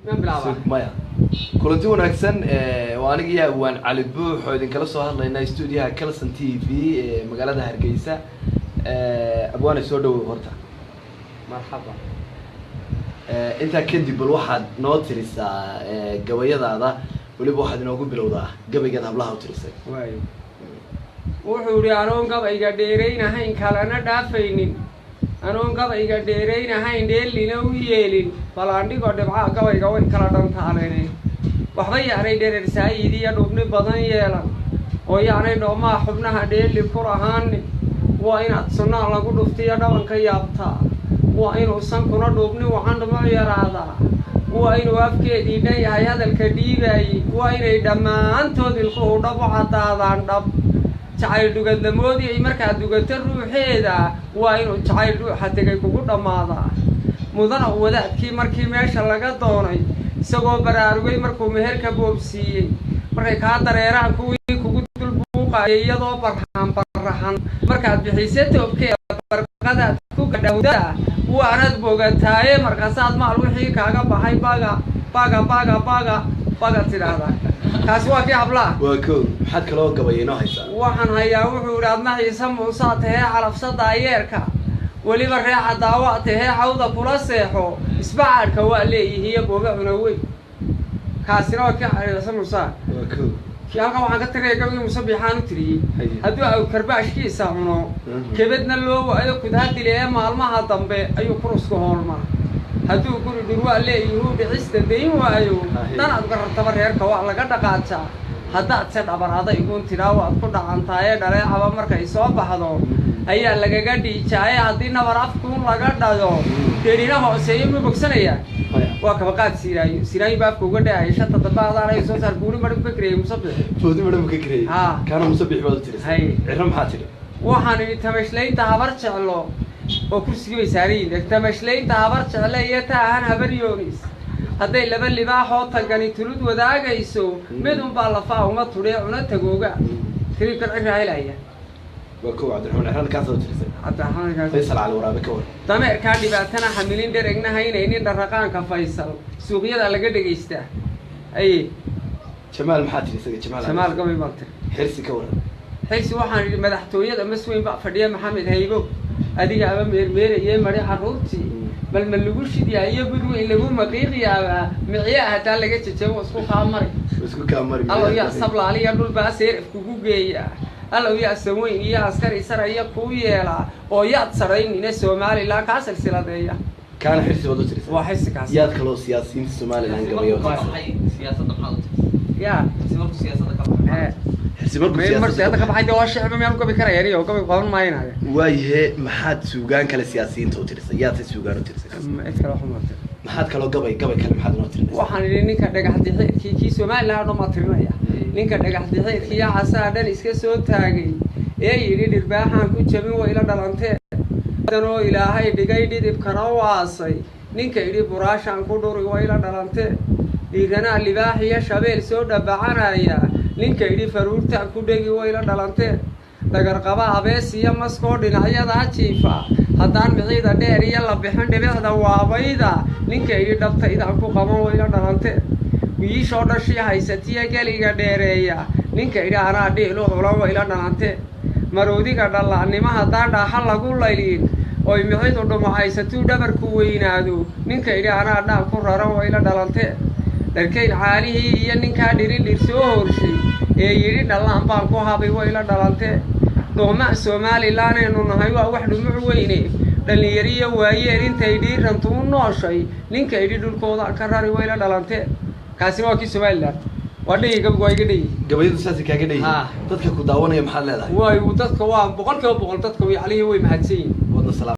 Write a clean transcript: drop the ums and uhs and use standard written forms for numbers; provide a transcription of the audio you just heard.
maya kulanti wanaagsan waa aniga waan cali buux oo idin kala soo hadlaynaa stuudiyaha Kalson TV ee magaalada Hargeysa abwaana soo dhaw horta marxaba inta kadib bal waxaad noo tirisaa gabayadaada waliba waxaad inoogu bilowdaa gabayga hablaha u tirisay waayo wuxuu yiri anoon gabayga dheereynahayn kalana dhaafaynin anoon gabayga dheereynahayn dheelina u yeelin balaandhigo dhibca gabayga way kala dhantaaleen waxba yaanay dhereersaayidii dhubni badan yeelan oo yaanay dhoomaa xubnaha dheeli ku lahaan waa inaad sunnaa lagu dhuftiyo dhabanka yaabtaa waa inuu sankuna dhubni waxaan dhuma yaraadaa waa inuu afkeedii dhayahay hadalka dhiibaayay waa inay dhammaantood ilkuhu dhab u caddaadaan dhab jacayl dhugadlamoodii ay markaa dugata ruuxeeda waa inuu jacayl ruuxa tegay kugu dhammaadaa mudana wadaadkii markii meesha laga doonay isagoo baraarugay markuu meherka boobsiiyey markay kaa dareeraan kuwii kugu dulbuuqaayay iyadoo barraxan markaad bixisay toobkeeda barqadaad ku gadhawdaa waanad bogataaye markaasaad maal wixii kaaga baxay baga tidhaahdaa kaasi waa kii hablaha waa koow maxaad kaloo gabayeenoo haysaa waxaan hayaa wuxuu yidhi adna ciise muusaa tahee calafsada ayeerka weliba reeca daawa tahee xawda kula seexo isbacaadhka waa leeyihiiyo booga cuna weyn kaasina waa kii ciise muusaa waa koow kii halkan waxaan ka tagaya gabayga musabixaan u tiriyey hadduu aw karbaashkiisa cuno kebedna loo waayo kudhadile ee maalmaha dambe ayuu kurusku hoolmaa hadduu guri dhurwaa leeyihuu dhicista dayn waayo dhanaad garartaba reerka waa laga dhaqaajaa haddaad se dhabar adayguun tidhaa waad ku dhacantaayee dhaleecaba markay soo baxdo ayaa lagaga dhiijaaye haddii nabar afkuun laga dhayo dherina hooseeyo ma bogsanayaa waa kabaqaad siraayo baa afka uga dhahaya shanta dambe adaanay soo saar buuri madhab ka kareyay musabix buuri madhab ka kareyay kaana musabix baad u tirisay cirro maxaa tidhi waxaan idhi tamashlaynta habar jeclo oo kursigii bay saarayiin tamashlaynta habar jecle iyo taahan habar yoonis hadday laba libaaxoo tagani tulud wadaagayso mid unbaa lafaa uma tudhee cuna tagooga tiriibkan cirraa helaya waa kow cabdiraxmaan cirran kaasoo tirisay faysal cali waraabe ka war dameerkaa dhibaatana xamilin dheregna haynaynin dharraqaanka faysal suuqyada laga dhegaystaa aye jamaal maxaa tiri isaga jamaal gabay baan tiri xirsi ka waran xirsi waxaan idhi madaxtooyada masweyn baa fadhiya maxamed haybo adiga aba meermeerayee mari carruurtii bal ma lagu shidiyaayo gud weyn lagu maqiiqiyaabaa micyaa hataa laga jajabo isku kaa mari allow yaa sablaaliya dhulbaa seeraf kugu geeya allow yaa saweyn iyo askari saraya kuu yeelaa oo yaad saraynina somalilan kaa silsiladeeya kaana xirsi baad u tirisay waa xirsi kaas yaad kaloo siyaasiyiinta somalilan gabayo siyaasadda maxaad u tirisay yaa siyaasadda ka baxay xirsi markuu siyaasadda ka baxay waa shicib meel gabi karaya iyo gabi qaban maaynaaya waayahe maxaad suugaan kale siyaasiyiinta u tirisay yaad si suugaan u tirisay maxaad kaloo gabay kale maxaad inoo tirisay waxaan idhi ninka dhagax dixeedkii kii somalilan oo dhan baa tirinaya ninka dhagax dixeedkii yaa casaa dhan iska soo taagay ee yidhi dhirbaaxaan ku jabin way ila dhalantee oo ilaahay dhigay dhidibkana u aasay ninka idhi buraashaan ku dhuri way ila dhalantee dhiiranaa libaax iyo shabeel soo dhabacanaya ninka idhi faruurtaan ku dhegi way ila dhalantee dhagarqaba abees iyo maskoo dhinacyadaa jiifa haddaan miciida dheer iyo la bixin dhibicda waabayda ninka idhi dhabtaydaan ku qaban way ila dhalantee wiishoo dhashii haysatiya geliga dheereeya ninka idhi anaa dhiilu xulan way ila dhalantee maroodiga dhallaannimo haddaan dhaaxa lagu layliin oy micidu dhumucaysatuu dhabarku weynaado ninka idhi anaa dhaan ku raran way ila dhalantee dharkayn caalihii iyo ninkaa dhiridhir soo horshay ee yidhi dhallaan baan ku habay way ila dhalantee doomac somalilanaynu nahay waa wax dhumuc weyne dhallinyariyo waayeen intay dhiirantu u nooshay ninka idhi dhulkooda ka rari way ila dhalantee kaasina waa kii somalilan waa dhegi gabigu waa iga dhegi gabayadu saasi kaaga dhegi dadka ku daawanaya maxaad leedahay waayo dadka waa 100% dadka way calihi way mahadsan yihiin wadna salaam